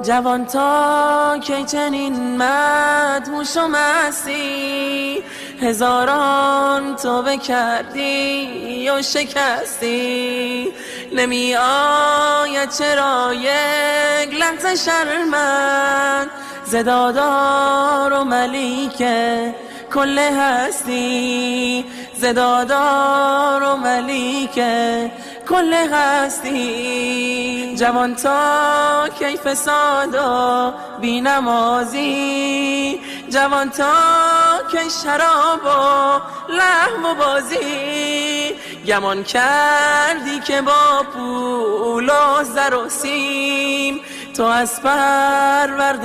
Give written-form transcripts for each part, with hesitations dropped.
جوان تا کی چنین مدهوش و مستی، هزاران توبه کردی و شکستی. نمی آید چرا یک لحظه شرمت ز دادار و ملیک کل هستی، ز دادار و ملیک کل هستی. جوان تا کی فساد و بینمازی، جوان تا کی شراب و لهو و بازی. گمان کردی که با پول و زر و سیم تو از پروردگارت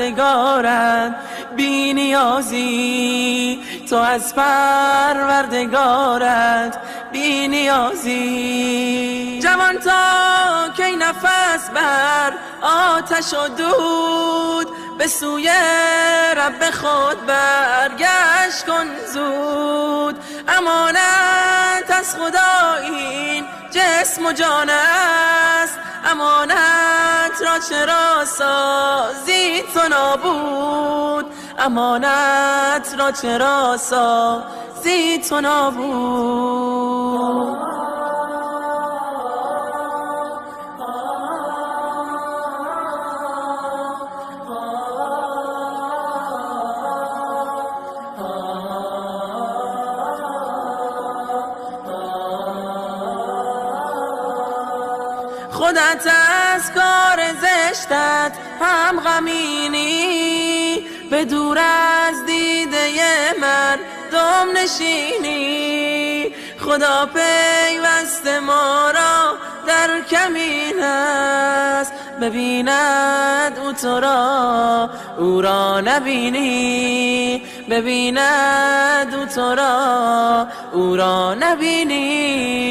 بی نیازی، تو از پروردگارت بی نیازی. جوان تا کی نفس بر آتش و دود، به سوی رب خود برگشت کن زود. امانت از خدا این جسم و جان است، امانت را چرا سازی تو نابود، امانت را چرا سازی تو نابود. خودت از کار زشتت هم غمینی، به دور از دیده مردم نشینی. خدا پیوسته ما را در کمین است، ببیند او تو را او را نبینی، ببیند او تو را او را نبینی.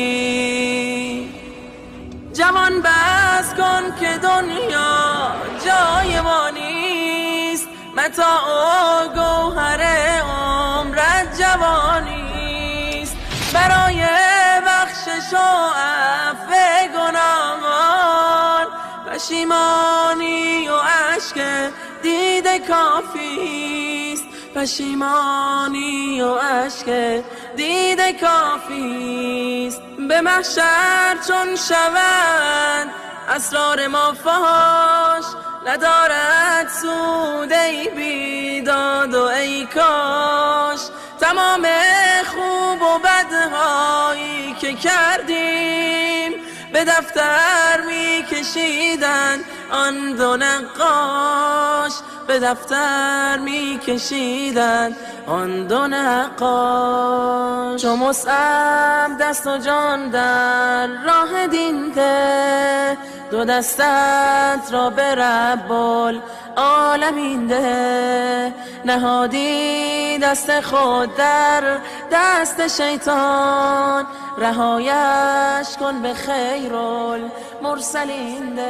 جوان بس کن که دنیا جای ما نیست، متاع و گوهر عمرت جوانیست. برای بخشش و عفو گناهان پشیمانی و اشک دیده کافیست، پشیمانی و اشک دیده کافیست. به محشر چون شوند اسرار ما فاش، ندارد سود ای بیداد و ای کاش. تمام خوب و بدهایی که کردیم به دفتر می کشیدن آن دو نقاش، به دفتر می کشیدن آن دو نقاش. چو مصعب دست و جان در راه دین ده، دو دستت را به رب العالمین ده. نهادی دست خود در دست شیطان، رهایش کن به خیر المرسلین ده.